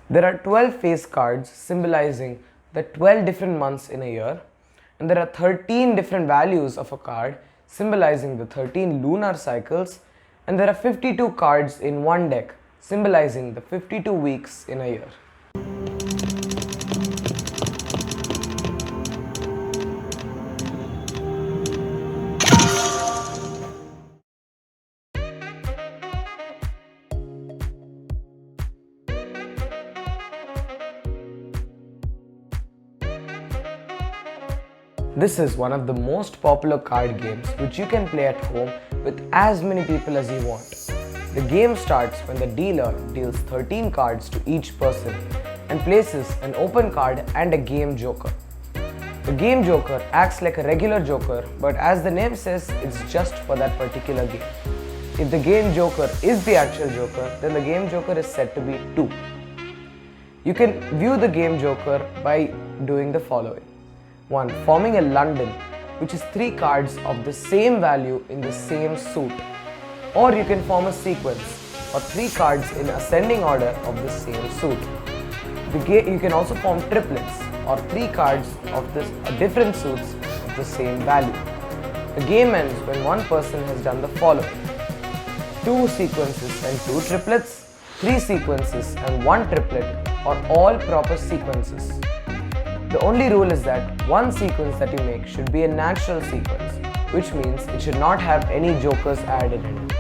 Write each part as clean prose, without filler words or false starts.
There are 12 face cards symbolizing the 12 different months in a year, and there are 13 different values of a card symbolizing the 13 lunar cycles, and there are 52 cards in one deck symbolizing the 52 weeks in a year. This is one of the most popular card games which you can play at home with as many people as you want. The game starts when the dealer deals 13 cards to each person and places an open card and a game joker. The game joker acts like a regular joker, but as the name says, it's just for that particular game. If the game joker is the actual joker, then the game joker is said to be 2. You can view the game joker by doing the following. 1. Forming a London, which is 3 cards of the same value in the same suit. Or you can form a sequence, or 3 cards in ascending order of the same suit. You can also form triplets, or 3 cards of different suits of the same value. The game ends when one person has done the following: 2 sequences and 2 triplets, 3 sequences and 1 triplet, or all proper sequences. The only rule is that one sequence that you make should be a natural sequence, which means it should not have any jokers added in it.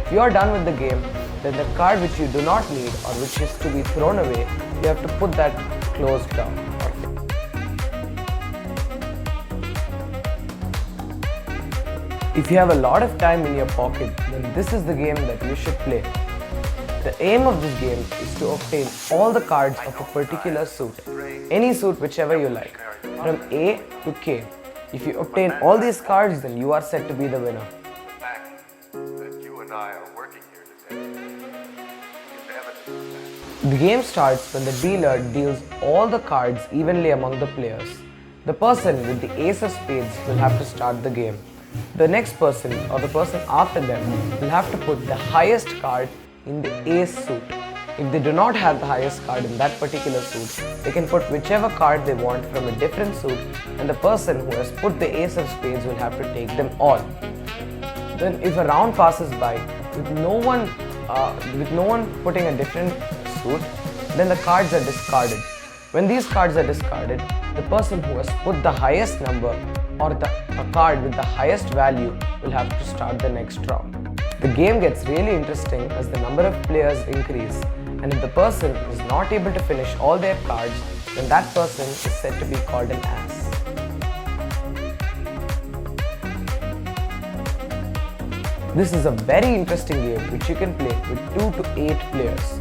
If you are done with the game, then the card which you do not need or which is to be thrown away, you have to put that closed down. If you have a lot of time in your pocket, then this is the game that you should play. The aim of this game is to obtain all the cards of a particular suit, any suit whichever you like, from A to K. If you obtain all these cards, then you are said to be the winner. The fact that you and I are working here today is evidence of that. The game starts when the dealer deals all the cards evenly among the players. The person with the ace of spades will have to start the game. The next person or the person after them will have to put the highest card in the ace suit. If they do not have the highest card in that particular suit, they can put whichever card they want from a different suit, and the person who has put the ace of spades will have to take them all. Then if a round passes by with no one putting a different suit, then the cards are discarded. When these cards are discarded, the person who has put the highest number or a card with the highest value will have to start the next round. The game gets really interesting as the number of players increase, and if the person is not able to finish all their cards, then that person is said to be called an ass. This is a very interesting game which you can play with 2 to 8 players.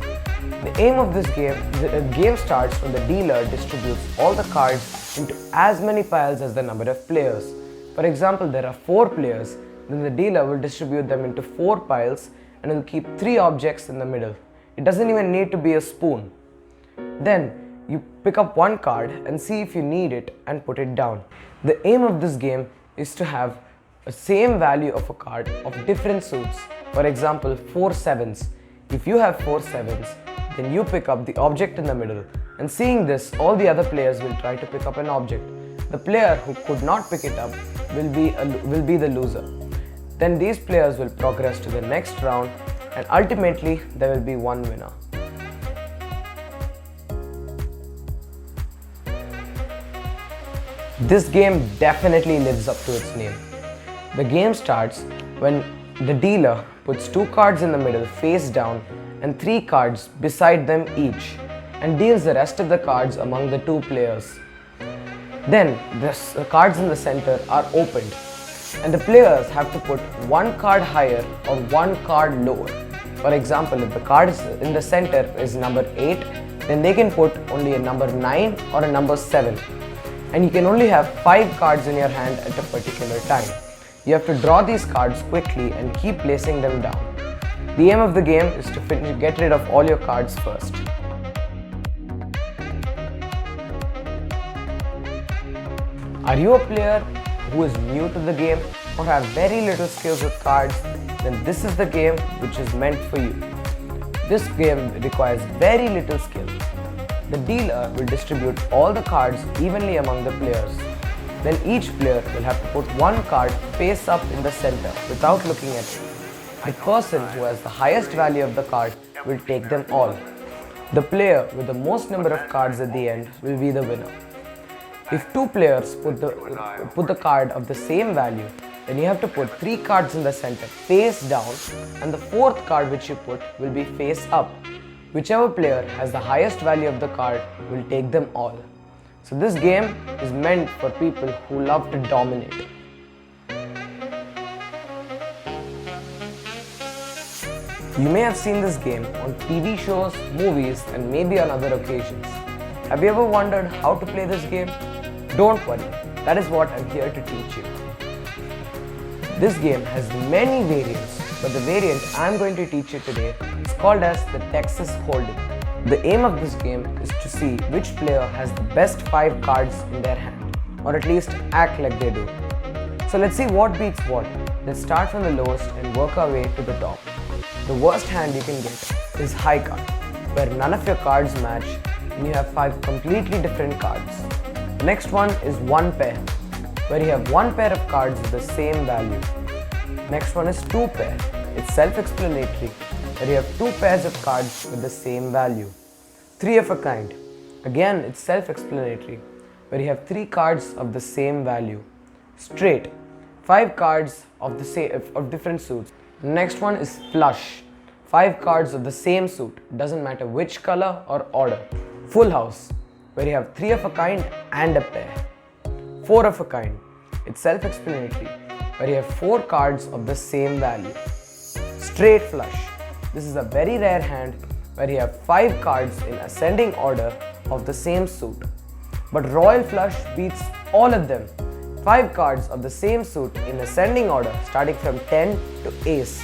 The aim of this game, the game starts when the dealer distributes all the cards into as many piles as the number of players. For example, there are 4 players, then the dealer will distribute them into 4 piles and will keep 3 objects in the middle. It doesn't even need to be a spoon. Then you pick up one card and see if you need it and put it down. The aim of this game is to have a same value of a card of different suits. For example, 4 sevens. If you have 4 sevens, then you pick up the object in the middle, and seeing this, all the other players will try to pick up an object. The player who could not pick it up will be the loser. Then these players will progress to the next round, and ultimately there will be one winner. This game definitely lives up to its name. The game starts when the dealer puts 2 cards in the middle face down and 3 cards beside them each, and deals the rest of the cards among the 2 players. Then the cards in the center are opened, and the players have to put 1 card higher or 1 card lower. For example, if the card in the center is number 8, then they can put only a number 9 or a number 7. And you can only have 5 cards in your hand at a particular time. You have to draw these cards quickly and keep placing them down. The aim of the game is to get rid of all your cards first. Are you a player who is new to the game or have very little skills with cards? Then this is the game which is meant for you. This game requires very little skill. The dealer will distribute all the cards evenly among the players. Then each player will have to put one card face up in the center without looking at it. The person who has the highest value of the card will take them all. The player with the most number of cards at the end will be the winner. If two players put the card of the same value, then you have to put 3 cards in the center face down, and the 4th card which you put will be face up. Whichever player has the highest value of the card will take them all. So this game is meant for people who love to dominate. You may have seen this game on TV shows, movies, and maybe on other occasions. Have you ever wondered how to play this game? Don't worry, that is what I'm here to teach you. This game has many variants, but the variant I'm going to teach you today is called as the Texas Hold'em. The aim of this game is to see which player has the best 5 cards in their hand, or at least act like they do. So let's see what beats what. Let's start from the lowest and work our way to the top. The worst hand you can get is high card, where none of your cards match and you have 5 completely different cards. The next one is one pair, where you have 1 pair of cards with the same value. Next one is 2 pair. It's self-explanatory, where you have 2 pairs of cards with the same value. 3 of a kind. Again, it's self-explanatory, where you have 3 cards of the same value. Straight. 5 cards of different suits. Next one is flush. 5 cards of the same suit, doesn't matter which color or order. Full house, where you have 3 of a kind and a pair. 4 of a kind. It's self-explanatory, where you have 4 cards of the same value. Straight flush. This is a very rare hand where you have 5 cards in ascending order of the same suit. But royal flush beats all of them. 5 cards of the same suit in ascending order starting from 10 to ace.